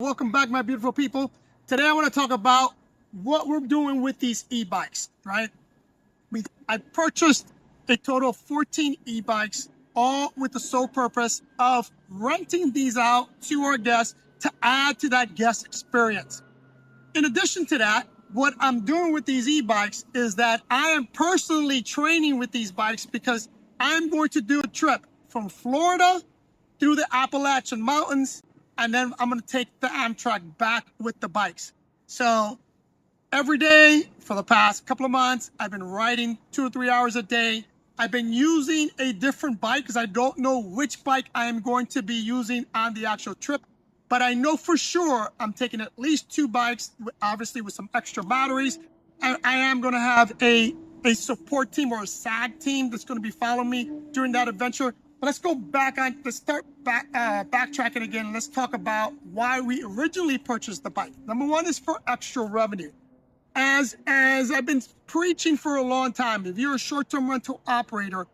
welcome back, my beautiful people. Today I want to talk about what we're doing with these e-bikes, right? I purchased a total of 14 e-bikes, all with the sole purpose of renting these out to our guests to add to that guest experience. In addition to that, what I'm doing with these e-bikes is that I am personally training with these bikes because I'm going to do a trip from Florida through the Appalachian Mountains, and then I'm going to take the Amtrak back with the bikes. So every day for the past couple of months, I've been riding 2 or 3 hours a day. I've been using a different bike because I don't know which bike I am going to be using on the actual trip. But I know for sure I'm taking at least 2 bikes, obviously with some extra batteries. And I am going to have a support team or a SAG team that's going to be following me during that adventure. But let's go back on, let's start backtracking again. Let's talk about why we originally purchased the bike. Number one is for extra revenue. As I've been preaching for a long time, if you're a short-term rental operator,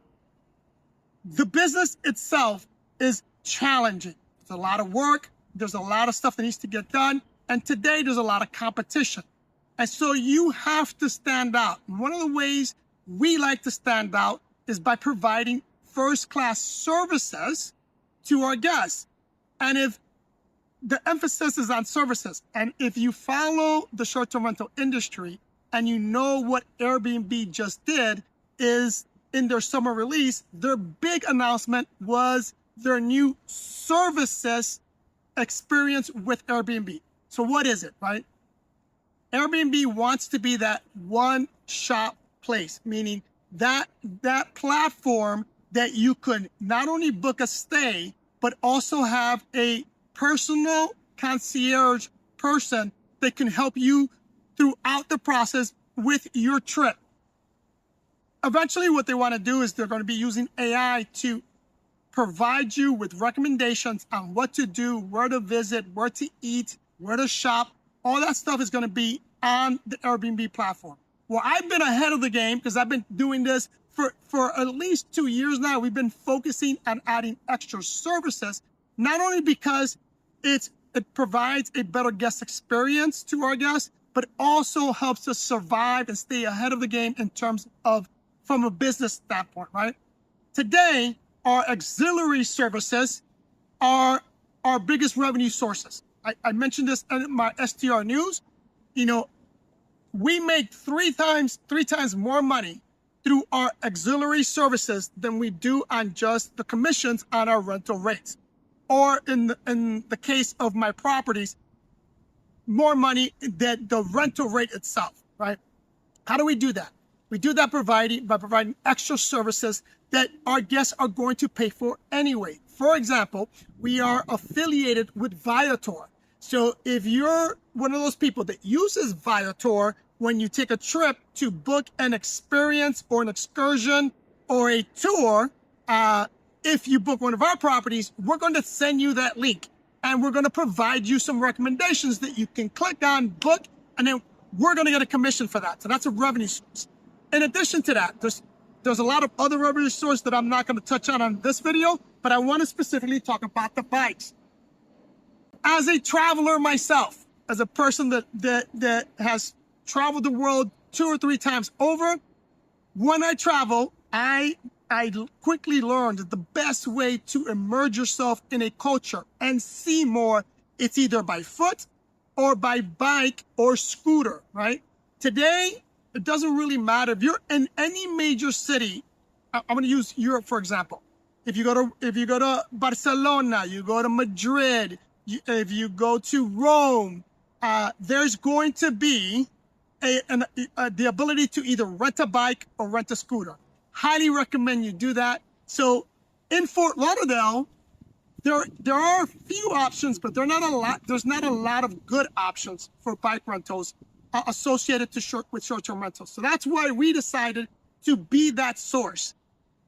the business itself is challenging. It's a lot of work. There's a lot of stuff that needs to get done. And today there's a lot of competition. And so you have to stand out. And one of the ways we like to stand out is by providing first-class services to our guests. And if the emphasis is on services, and if you follow the short-term rental industry and you know what Airbnb just did is in their summer release, their big announcement was their new services experience with Airbnb. So what is it, right? Airbnb wants to be that one-shop place, meaning that platform that you could not only book a stay, but also have a personal concierge person that can help you throughout the process with your trip. Eventually, what they want to do is they're going to be using AI to provide you with recommendations on what to do, where to visit, where to eat, where to shop. All that stuff is going to be on the Airbnb platform. Well, I've been ahead of the game because I've been doing this for at least 2 years now. We've been focusing on adding extra services, not only because it provides a better guest experience to our guests, but also helps us survive and stay ahead of the game in terms of from a business standpoint, right? Today, our auxiliary services are our biggest revenue sources. I mentioned this in my STR news. You know, we make three times more money through our auxiliary services than we do on just the commissions on our rental rates. Or in the case of my properties, more money than the rental rate itself, right? How do we do that? We do that by providing extra services that our guests are going to pay for anyway. For example, we are affiliated with Viator. So if you're one of those people that uses Viator when you take a trip to book an experience or an excursion or a tour, if you book one of our properties, we're going to send you that link and we're going to provide you some recommendations that you can click on, book, and then we're going to get a commission for that. So that's a revenue source. In addition to that, there's a lot of other revenue sources that I'm not going to touch on this video, but I want to specifically talk about the bikes. As a traveler myself, as a person that has traveled the world 2 or 3 times over, when I travel, I quickly learned that the best way to immerse yourself in a culture and see more, it's either by foot or by bike or scooter, right? Today, it doesn't really matter. If you're in any major city, I'm going to use Europe, for example. If you go to Barcelona, you go to Madrid, if you go to Rome, there's going to be the ability to either rent a bike or rent a scooter. Highly recommend you do that. So in Fort Lauderdale, there are a few options, but there's not a lot of good options for bike rentals associated with short-term rentals. So that's why we decided to be that source.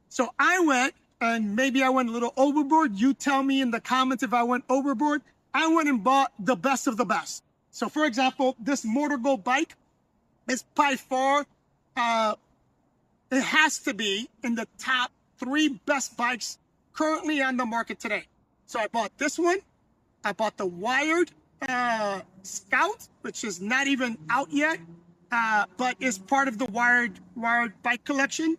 So I went, and maybe I went a little overboard. You tell me in the comments if I went overboard. I went and bought the best of the best. So for example, this Motorgo bike is by far, it has to be in the top 3 best bikes currently on the market today. So I bought this one, I bought the wired, Scout, which is not even out yet, but is part of the wired bike collection.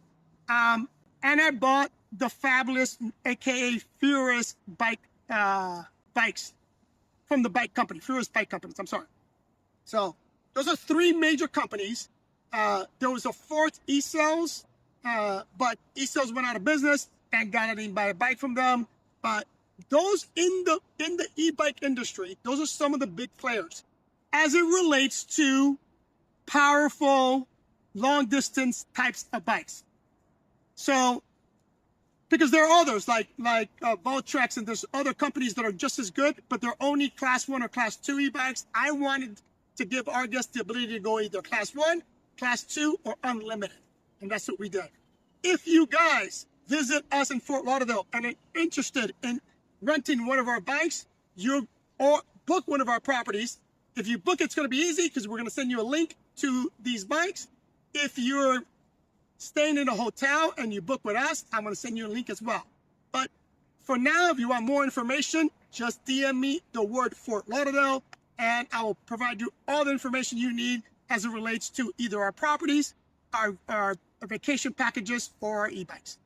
And I bought the fabulous, aka Furious bikes from the bike company, Furious Bike Companies. I'm sorry. So those are three major companies. There was a fourth E-Cells, but E-Cells went out of business and got it in buy a bike from them. But those in the e-bike industry, those are some of the big players as it relates to powerful long distance types of bikes. So because there are others like Voltrex, and there's other companies that are just as good, but they're only class 1 or class 2 e-bikes. I wanted to give our guests the ability to go either class 1, class 2, or unlimited. And that's what we did. If you guys visit us in Fort Lauderdale and are interested in renting one of our bikes, or book one of our properties. If you book, it's going to be easy because we're going to send you a link to these bikes. If you're staying in a hotel and you book with us, I'm going to send you a link as well. But for now, if you want more information, just DM me the word Fort Lauderdale, and I will provide you all the information you need as it relates to either our properties, our vacation packages, or our e-bikes.